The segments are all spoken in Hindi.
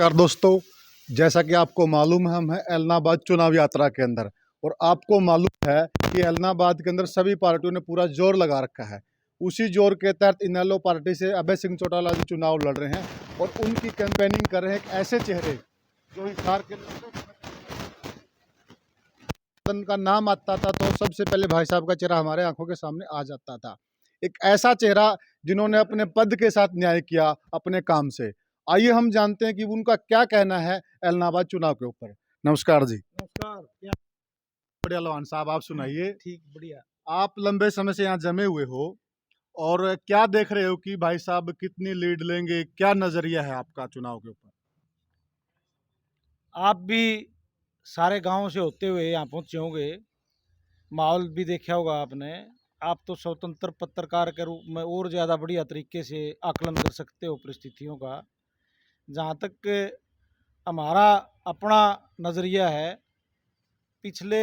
नमस्कार दोस्तों। जैसा कि आपको मालूम है, हम हैं एलनाबाद चुनाव यात्रा के अंदर। और आपको मालूम है कि एलनाबाद के अंदर सभी पार्टियों ने पूरा जोर लगा रखा है। उसी जोर के तहत इनेलो पार्टी से अभय सिंह चौटाला जी चुनाव लड़ रहे हैं और उनकी कैंपेनिंग कर रहे हैं एक ऐसे चेहरे जो हिसार के का नाम आता था तो सबसे पहले भाई साहब का चेहरा हमारे आंखों के सामने आ जाता था। एक ऐसा चेहरा जिन्होंने अपने पद के साथ न्याय किया अपने काम से। आइए हम जानते हैं कि उनका क्या कहना है एलनाबाद चुनाव के ऊपर। नमस्कार जी। नमस्कार। क्या बढ़िया लोहान साहब, आप सुनाइए। ठीक बढ़िया। आप लंबे समय से यहाँ जमे हुए हो और क्या देख रहे हो कि भाई साहब कितनी लीड लेंगे, क्या नजरिया है आपका चुनाव के ऊपर? आप भी सारे गांव से होते हुए यहाँ पहुँचे होंगे, माहौल भी देखा होगा आपने। आप तो स्वतंत्र पत्रकार के रूप में और ज़्यादा बढ़िया तरीके से आकलन कर सकते हो परिस्थितियों का। जहाँ तक हमारा अपना नज़रिया है, पिछले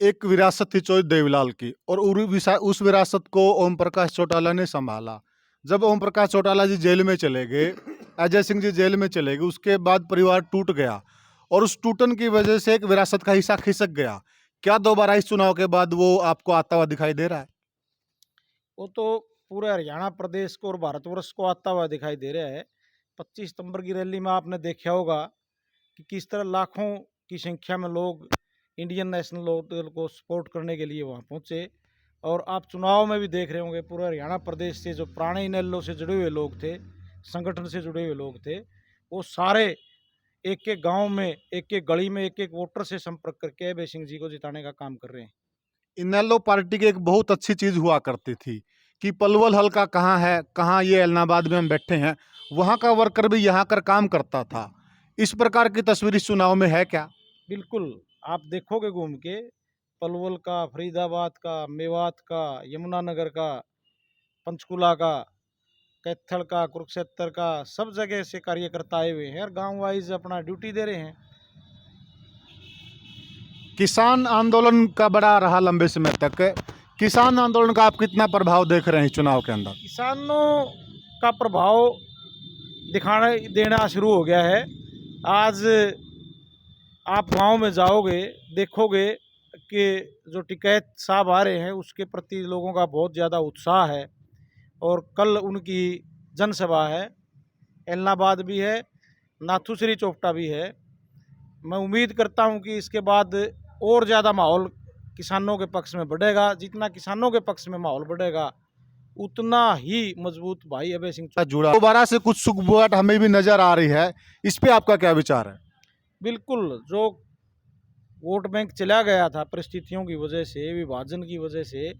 एक विरासत थी चौधरी देवीलाल की और उस विरासत को ओम प्रकाश चौटाला ने संभाला। जब ओम प्रकाश चौटाला जी जेल में चले गए, अजय सिंह जी जेल में चले गए, उसके बाद परिवार टूट गया और उस टूटन की वजह से एक विरासत का हिस्सा खिसक गया। क्या दोबारा इस चुनाव के बाद वो आपको आता हुआ दिखाई दे रहा है? वो तो पूरे हरियाणा प्रदेश को और भारतवर्ष को आता हुआ दिखाई दे रहा है। 25 सितंबर की रैली में आपने देखा होगा कि किस तरह लाखों की संख्या में लोग इंडियन नेशनल लोकदल को सपोर्ट करने के लिए वहाँ पहुँचे। और आप चुनाव में भी देख रहे होंगे, पूरे हरियाणा प्रदेश से जो पुराने इनेलो से जुड़े हुए लोग थे, संगठन से जुड़े हुए लोग थे, वो सारे एक एक गांव में, एक एक गली में, एक एक वोटर से संपर्क करके अभय सिंह जी को जिताने का काम कर रहे हैं। इनेलो पार्टी की एक बहुत अच्छी चीज हुआ करती थी कि पलवल हल्का कहाँ है, कहाँ ये एलनाबाद में हम बैठे हैं, वहाँ का वर्कर भी यहाँ कर काम करता था। इस प्रकार की तस्वीर इस चुनाव में है क्या? बिल्कुल, आप देखोगे घूम के, पलवल का, फरीदाबाद का, मेवात का, यमुनानगर का, पंचकुला का, कैथल का, कुरुक्षेत्र का, सब जगह से कार्यकर्ता आए हुए हैं और गांव वाइज अपना ड्यूटी दे रहे हैं। किसान आंदोलन का बड़ा रहा लंबे समय तक। किसान आंदोलन का आप कितना प्रभाव देख रहे हैं इस चुनाव के अंदर? किसानों का प्रभाव दिखाने देना शुरू हो गया है। आज आप गांव में जाओगे, देखोगे कि जो टिकैत साहब आ रहे हैं उसके प्रति लोगों का बहुत ज़्यादा उत्साह है। और कल उनकी जनसभा है, एलनाबाद भी है, नाथुश्री चोपटा भी है। मैं उम्मीद करता हूं कि इसके बाद और ज़्यादा माहौल किसानों के पक्ष में बढ़ेगा। जितना किसानों के पक्ष में माहौल बढ़ेगा, उतना ही मजबूत भाई अभय सिंह जुड़ा दोबारा से कुछ सुगबुगाहट हमें भी नजर आ रही है, इस पे आपका क्या विचार है? बिल्कुल, जो वोट बैंक चला गया था परिस्थितियों की वजह से, विभाजन की वजह से,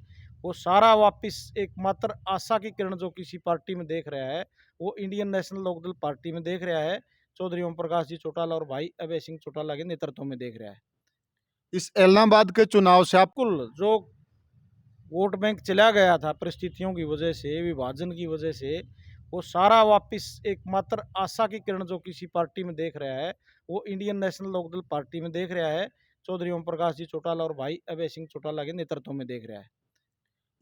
वो सारा वापस एकमात्र आशा की किरण जो किसी पार्टी में देख रहा है, वो इंडियन नेशनल लोकदल पार्टी में देख रहा है। चौधरी ओम प्रकाश जी चौटाला और भाई अभय सिंह चौटाला के नेतृत्व में देख रहा है। इस एलनाबाद के चुनाव से आप बिल्कुल, जो वोट बैंक चला गया था परिस्थितियों की वजह से, विभाजन की वजह से, वो सारा वापस एकमात्र आशा की किरण जो किसी पार्टी में देख रहा है, वो इंडियन नेशनल लोकदल पार्टी में देख रहा है। चौधरी ओम प्रकाश जी चौटाला और भाई अभय सिंह चौटाला के नेतृत्व में देख रहा है।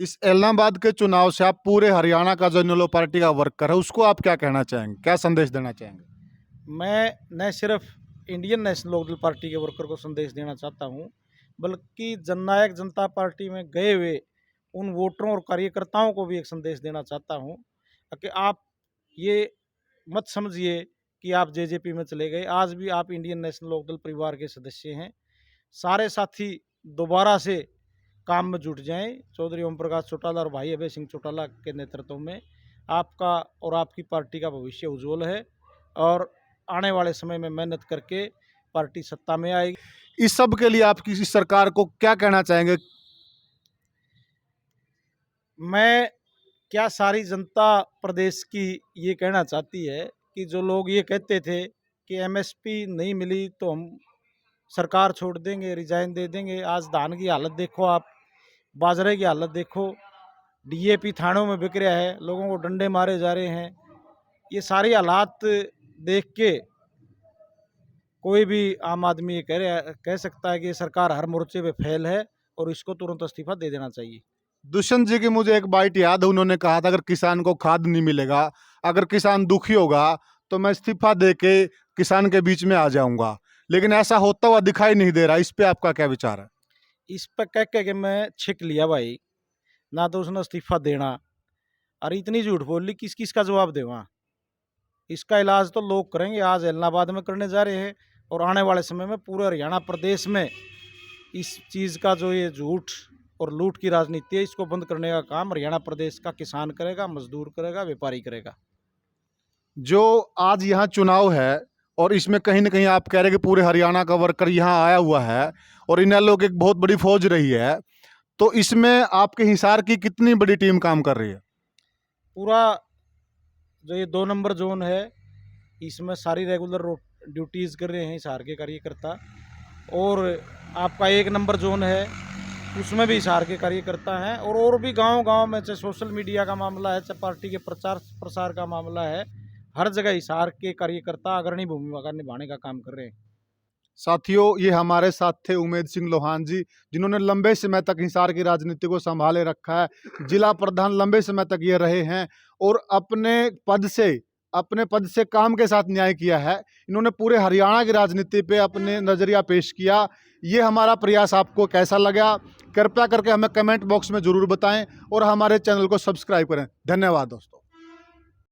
इस एलनाबाद के चुनाव से आप पूरे हरियाणा का जो इनेलो पार्टी का वर्कर है उसको आप क्या कहना चाहेंगे, क्या संदेश देना चाहेंगे? मैं न सिर्फ इंडियन नेशनल लोकदल पार्टी के वर्कर को संदेश देना चाहता हूं, बल्कि जननायक जनता पार्टी में गए हुए उन वोटरों और कार्यकर्ताओं को भी एक संदेश देना चाहता हूं कि आप ये मत समझिए कि आप जेजेपी में चले गए। आज भी आप इंडियन नेशनल लोकदल परिवार के सदस्य हैं। सारे साथी दोबारा से काम में जुट जाएं। चौधरी ओम प्रकाश चौटाला और भाई अभय सिंह चौटाला के नेतृत्व में आपका और आपकी पार्टी का भविष्य उज्जवल है और आने वाले समय में मेहनत करके पार्टी सत्ता में आएगी। इस सब के लिए आप किसी सरकार को क्या कहना चाहेंगे? मैं क्या, सारी जनता प्रदेश की ये कहना चाहती है कि जो लोग ये कहते थे कि एमएसपी नहीं मिली तो हम सरकार छोड़ देंगे, रिजाइन दे देंगे। आज धान की हालत देखो आप, बाजरे की हालत देखो, डीएपी थानों में बिक रहा है, लोगों को डंडे मारे जा रहे हैं। ये सारी हालात देख के कोई भी आम आदमी ये कह सकता है कि सरकार हर मोर्चे पे फेल है और इसको तुरंत इस्तीफा दे देना चाहिए। दुष्यंत जी की मुझे एक बाइट याद है, उन्होंने कहा था अगर किसान को खाद नहीं मिलेगा, अगर किसान दुखी होगा तो मैं इस्तीफा दे के किसान के बीच में आ जाऊंगा, लेकिन ऐसा होता हुआ दिखाई नहीं दे रहा। इस पे आपका क्या विचार है? इस पर कह कह के मैं छिक लिया भाई, ना तो उसने इस्तीफा देना और इतनी झूठ बोली, किस किस का जवाब दे वहाँ। इसका इलाज तो लोग करेंगे, आज इलाहाबाद में करने जा रहे हैं और आने वाले समय में पूरे हरियाणा प्रदेश में इस चीज़ का जो ये झूठ और लूट की राजनीति है, इसको बंद करने का काम हरियाणा प्रदेश का किसान करेगा, मजदूर करेगा, व्यापारी करेगा। जो आज यहाँ चुनाव है और इसमें कहीं ना कहीं आप कह रहे हैं कि पूरे हरियाणा का वर्कर यहाँ आया हुआ है और इन लोग एक बहुत बड़ी फौज रही है, तो इसमें आपके हिसार की कितनी बड़ी टीम काम कर रही है? पूरा जो ये 2 नंबर जोन है, इसमें सारी रेगुलर ड्यूटीज़ कर रहे हैं हिसार के कार्यकर्ता। और आपका 1 नंबर जोन है, उसमें भी हिसार के कार्यकर्ता हैं। और भी गांव-गांव में, चाहे सोशल मीडिया का मामला है, चाहे पार्टी के प्रचार प्रसार का मामला है, हर जगह हिसार के कार्यकर्ता अग्रणी भूमिका निभाने का काम कर रहे हैं। साथियों, ये हमारे साथ थे उमेद सिंह लोहान जी, जिन्होंने लंबे समय तक हिसार की राजनीति को संभाले रखा है। जिला प्रधान लंबे समय तक ये रहे हैं और अपने पद से काम के साथ न्याय किया है। इन्होंने पूरे हरियाणा की राजनीति पे अपने नज़रिया पेश किया। ये हमारा प्रयास आपको कैसा लगा, कृपया करके हमें कमेंट बॉक्स में ज़रूर बताएं और हमारे चैनल को सब्सक्राइब करें। धन्यवाद दोस्तों।